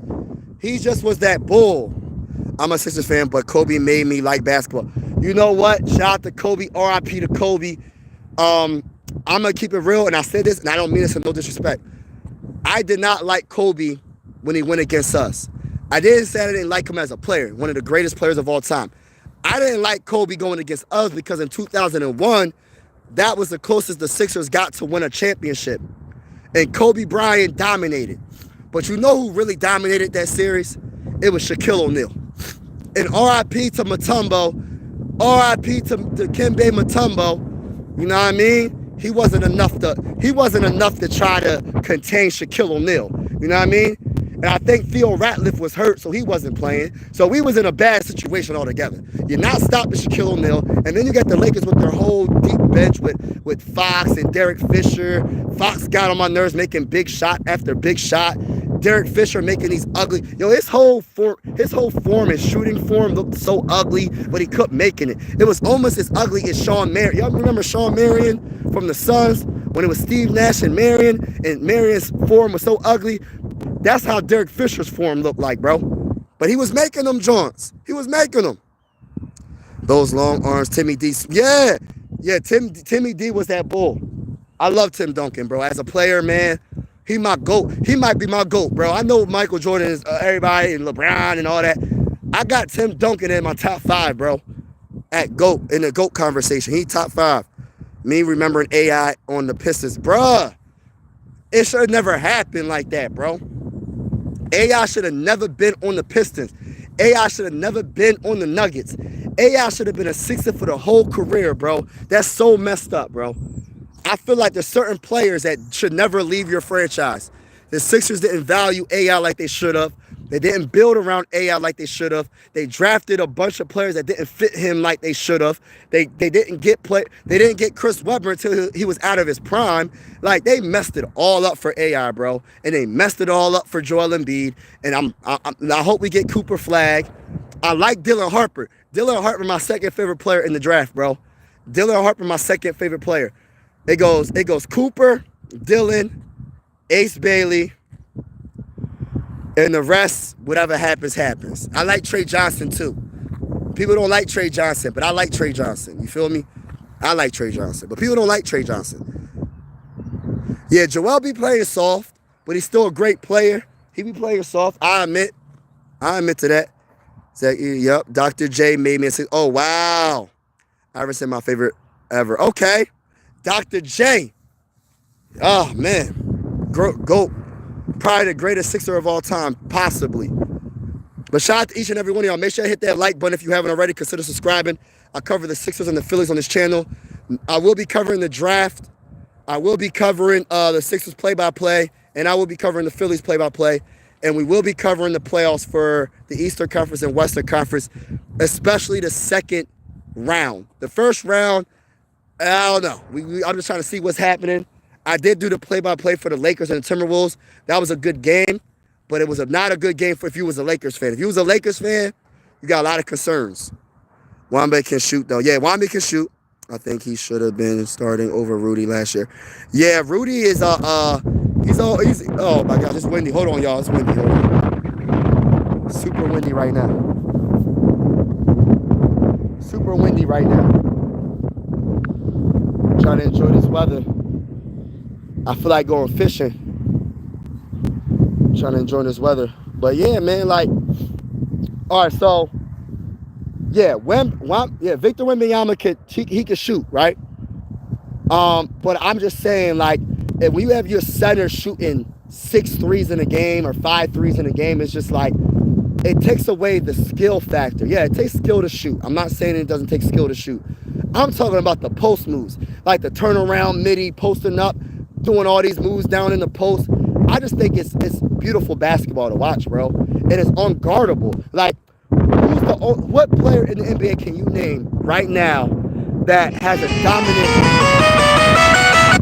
He just was that bull. I'm a Sixers fan, but Kobe made me like basketball. You know what? Shout out to Kobe. R.I.P. to Kobe. I'm going to keep it real, and I said this, and I don't mean this in no disrespect. I did not like Kobe when he went against us. I didn't say I didn't like him as a player, one of the greatest players of all time. I didn't like Kobe going against us because in 2001, that was the closest the Sixers got to win a championship. And Kobe Bryant dominated. But you know who really dominated that series? It was Shaquille O'Neal. And R.I.P. to Mutombo, R.I.P. to Kembe Mutombo. You know what I mean? He wasn't enough to try to contain Shaquille O'Neal. You know what I mean? And I think Theo Ratliff was hurt, so he wasn't playing. So we was in a bad situation altogether. You're not stopping Shaquille O'Neal, and then you got the Lakers with their whole deep bench with Fox and Derek Fisher. Fox got on my nerves, making big shot after big shot. Derek Fisher making these ugly. His whole form, his shooting form looked so ugly, but he kept making it. It was almost as ugly as Shawn Marion. Y'all remember Shawn Marion from the Suns when it was Steve Nash and Marion's form was so ugly? That's how Derek Fisher's form looked like, bro. But he was making them joints. He was making them. Those long arms, Timmy D. Yeah, Timmy D was that bull. I love Tim Duncan, bro. As a player, man, he my GOAT. He might be my GOAT, bro. I know Michael Jordan is everybody and LeBron and all that. I got Tim Duncan in my top 5, bro. At GOAT, in the GOAT conversation. He top 5. Me remembering AI on the Pistons. Bruh, it should have never happened like that, bro. AI should have never been on the Pistons. AI should have never been on the Nuggets. AI should have been a Sixer for the whole career, bro. That's so messed up, bro. I feel like there's certain players that should never leave your franchise. The Sixers didn't value AI like they should have. They didn't build around AI like they should have. They drafted a bunch of players that didn't fit him like they should have. They didn't get They didn't get Chris Webber until he was out of his prime. Like they messed it all up for AI, bro, and they messed it all up for Joel Embiid. And I hope we get Cooper Flag. I like Dylan Harper. Dylan Harper, my second favorite player in the draft, bro. Dylan Harper, my second favorite player. It goes Cooper, Dylan, Ace Bailey, and the rest, whatever happens, happens. I like Trey Johnson, too. People don't like Trey Johnson, but I like Trey Johnson. You feel me? I like Trey Johnson, but people don't like Trey Johnson. Yeah, Joel be playing soft, but he's still a great player. He be playing soft. I admit to that. Yep, Dr. J made me say, oh, wow. Iverson, my favorite ever. Okay. Dr. J. Oh, man. GOAT. Probably the greatest Sixer of all time, possibly. But shout out to each and every one of y'all. Make sure you hit that like button if you haven't already. Consider subscribing. I cover the Sixers and the Phillies on this channel. I will be covering the draft. I will be covering the Sixers play-by-play. And I will be covering the Phillies play-by-play. And we will be covering the playoffs for the Eastern Conference and Western Conference, especially the second round. The first round, I don't know. I'm just trying to see what's happening. I did do the play-by-play for the Lakers and the Timberwolves. That was a good game, but it was not a good game for if you was a Lakers fan. If you was a Lakers fan, you got a lot of concerns. Wemby can shoot, though. Yeah, Wemby can shoot. I think he should have been starting over Rudy last year. Yeah, Rudy is he's oh my God, it's windy. Hold on, y'all. It's windy. Hold on. Super windy right now. Super windy right now. Trying to enjoy this weather. I feel like going fishing. Trying to enjoy this weather. But yeah, man, like, all right, so yeah, Victor Wembanyama he can shoot, right? But I'm just saying, like, if when you have your center shooting 6 threes in a game or 5 threes in a game, it's just like it takes away the skill factor. Yeah, it takes skill to shoot. I'm not saying it doesn't take skill to shoot. I'm talking about the post moves, like the turnaround midi, posting up, doing all these moves down in the post. I just think it's beautiful basketball to watch, bro. And it's unguardable. Like, what player in the NBA can you name right now that has a dominant?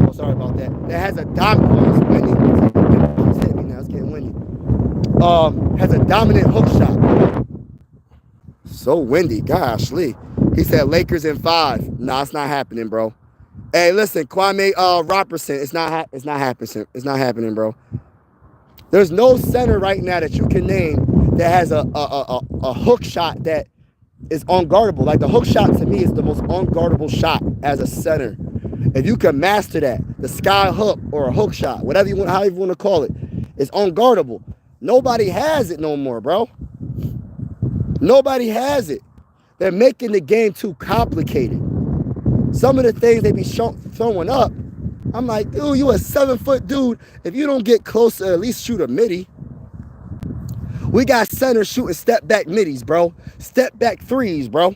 Oh, sorry about that. That has a dominant. It's windy. It's hitting me now. It's getting windy. Has a dominant hook shot. So windy, gosh, Lee. He said Lakers in 5. Nah, it's not happening, bro. Hey, listen, Kwame Robertson, it's not happening. It's not happening, bro. There's no center right now that you can name that has a hook shot that is unguardable. Like, the hook shot to me is the most unguardable shot as a center. If you can master that, the sky hook or a hook shot, whatever you want, however you want to call it, is unguardable. Nobody has it no more, bro. Nobody has it. They're making the game too complicated. Some of the things they be throwing up, I'm like, dude, you a 7-foot dude. If you don't get close to at least shoot a midi. We got centers shooting step back middies, bro. Step back threes, bro.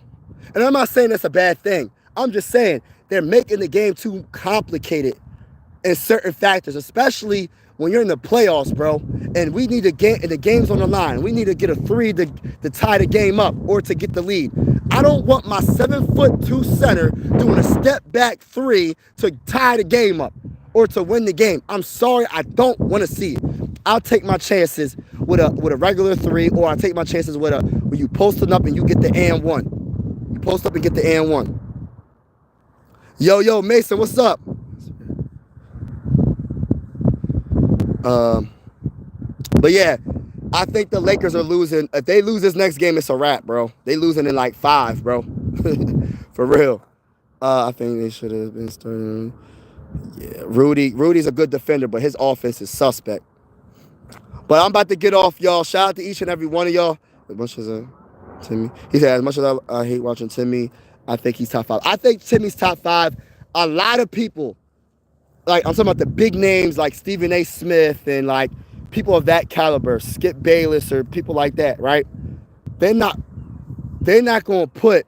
And I'm not saying that's a bad thing. I'm just saying they're making the game too complicated in certain factors, especially when you're in the playoffs, bro. And we need to get, and the game's on the line. We need to get a 3 to tie the game up or to get the lead. I don't want my 7'2" center doing a step back 3 to tie the game up or to win the game. I'm sorry, I don't want to see it. I'll take my chances with a regular 3, or I'll take my chances with when you posting up and you get the and 1. You post up and get the and 1. Yo, Mason, what's up? But yeah, I think the Lakers are losing. If they lose this next game, it's a wrap, bro. They losing in like 5, bro. For real. I think they should have been starting. Yeah, Rudy's a good defender, but his offense is suspect. But I'm about to get off, y'all. Shout out to each and every one of y'all. As much as Timmy, he said, as much as I hate watching Timmy, I think he's top 5. I think Timmy's top 5. A lot of people, like, I'm talking about the big names like Stephen A. Smith and like people of that caliber, Skip Bayless or people like that, right? They're not going to put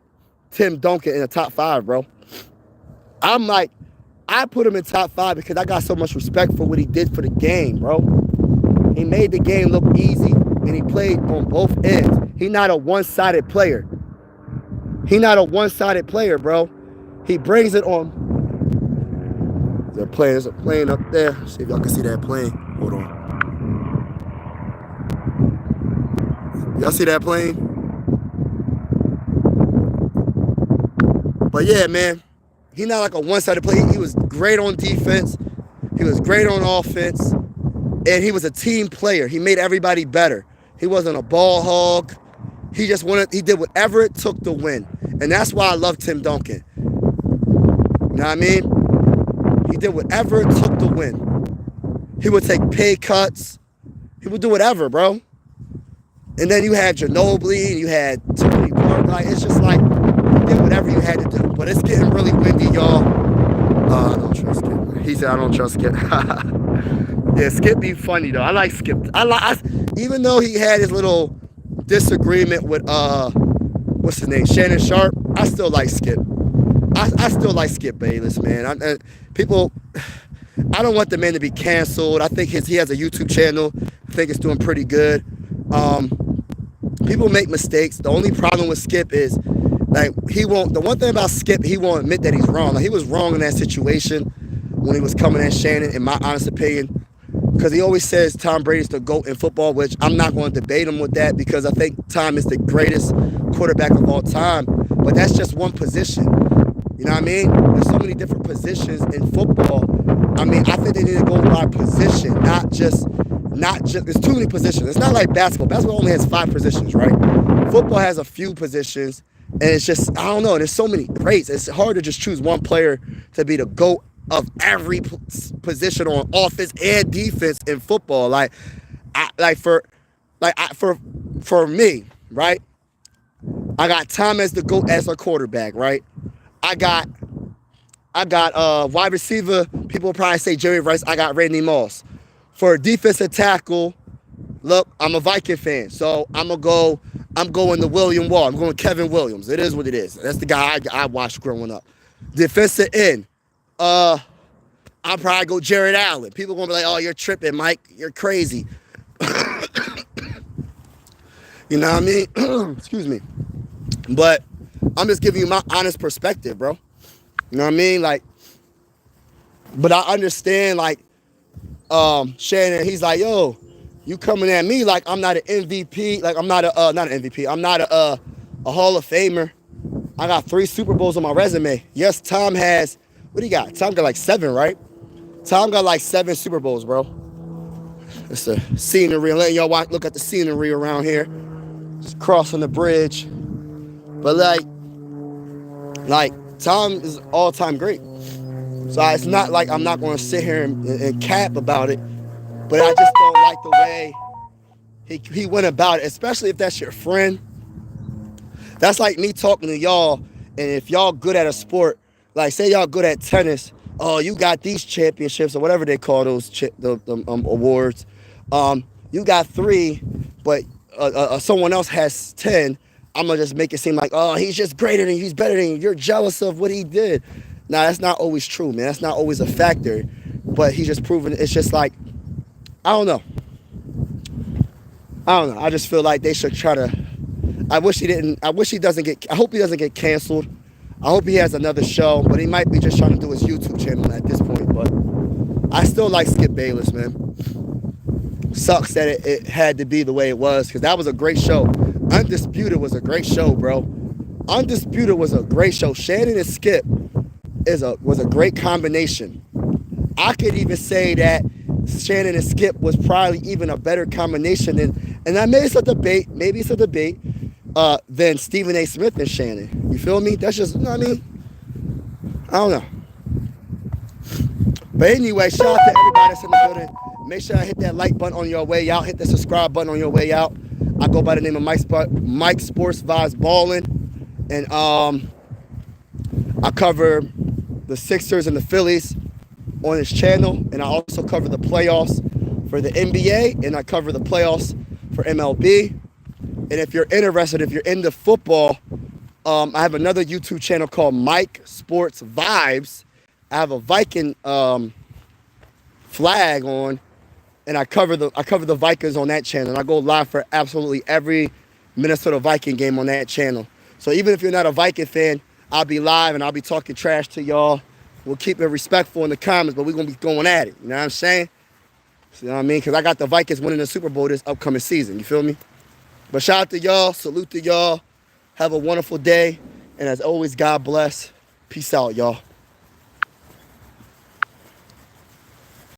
Tim Duncan in the top 5, bro. I'm like, I put him in top 5 because I got so much respect for what he did for the game, bro. He made the game look easy. and he played on both ends. He's not a one-sided player. He's not a one-sided player, bro. He brings it on. There's a plane up there. See if y'all can see that plane. Hold on. Y'all see that plane? But yeah, man, he's not like a one-sided player. He was great on defense. He was great on offense. And he was a team player. He made everybody better. He wasn't a ball hog. He did whatever it took to win. And that's why I love Tim Duncan. You know what I mean? He did whatever it took to win. He would take pay cuts. He would do whatever, bro. And then you had Ginobili and you had Tony Parker. Like, it's just like, you did whatever you had to do. But it's getting really windy, y'all. I don't trust Skip. He said I don't trust Skip. Yeah, Skip be funny, though. I like Skip. Even though he had his little disagreement with, what's his name, Shannon Sharp, I still like Skip. I still like Skip Bayless, man. I don't want the man to be canceled. I think he has a YouTube channel. I think it's doing pretty good. People make mistakes. The only problem with Skip is, like, the one thing about Skip, he won't admit that he's wrong. Like, he was wrong in that situation when he was coming at Shannon, in my honest opinion. Because he always says Tom Brady's the GOAT in football, which I'm not going to debate him with that, because I think Tom is the greatest quarterback of all time. But that's just one position. You know what I mean? There's so many different positions in football. I mean, I think they need to go by position, not just, there's too many positions. It's not like basketball. Basketball only has 5 positions, right? Football has a few positions, and it's just, I don't know, there's so many greats. It's hard to just choose one player to be the GOAT of every position on offense and defense in football. For me, right? I got Tom as the GOAT as a quarterback, right? I got wide receiver. People probably say Jerry Rice. I got Randy Moss. For defensive tackle, look, I'm a Viking fan, so I'm going to William Wall. I'm going Kevin Williams. It is what it is. That's the guy I watched growing up. Defensive end, I'll probably go Jared Allen. People are going to be like, oh, you're tripping, Mike. You're crazy. You know what I mean? Excuse me. But I'm just giving you my honest perspective, bro. You know what I mean? Like, but I understand, like, Shannon, he's like, yo, you coming at me like I'm not an MVP, like I'm not an MVP, I'm not a Hall of Famer. I got 3 Super Bowls on my resume. Yes, Tom has, what do you got? Tom got like 7, right? Tom got like 7 Super Bowls, bro. It's the scenery. I'm letting y'all look at the scenery around here. Just crossing the bridge. But like Tom is all-time great. So it's not like I'm not going to sit here and cap about it. But I just don't like the way he went about it, especially if that's your friend. That's like me talking to y'all, and if y'all good at a sport, like say y'all good at tennis, oh, you got these championships or whatever they call those awards. You got 3, but someone else has 10. I'm going to just make it seem like, oh, he's just greater than you, he's better than you, you're jealous of what he did. Nah, that's not always true, man. That's not always a factor. But he's just proven, it's just like, I don't know. I just feel like they should try to, I hope he doesn't get canceled. I hope he has another show, but he might be just trying to do his YouTube channel at this point. But I still like Skip Bayless, man. Sucks that it had to be the way it was, because that was a great show. Undisputed was a great show, bro. Undisputed was a great show. Shannon and Skip was a great combination. I could even say that Shannon and Skip was probably even a better combination than, and maybe it's a debate, than Stephen A. Smith and Shannon. You feel me? That's just, you know what I mean? I don't know. But anyway, shout out to everybody that's in the building. Make sure I hit that like button on your way out. Hit the subscribe button on your way out. I go by the name of Mike Sports Vibes Ballin'. And I cover the Sixers and the Phillies on this channel. And I also cover the playoffs for the NBA. And I cover the playoffs for MLB. And if you're interested, if you're into football, I have another YouTube channel called Mike Sports Vibes. I have a Viking flag on. and I cover the Vikings on that channel. And I go live for absolutely every Minnesota Viking game on that channel. So even if you're not a Viking fan, I'll be live and I'll be talking trash to y'all. We'll keep it respectful in the comments, but we're gonna be going at it. You know what I'm saying? You know what I mean? Because I got the Vikings winning the Super Bowl this upcoming season. You feel me? But shout out to y'all. Salute to y'all. Have a wonderful day. And as always, God bless. Peace out, y'all.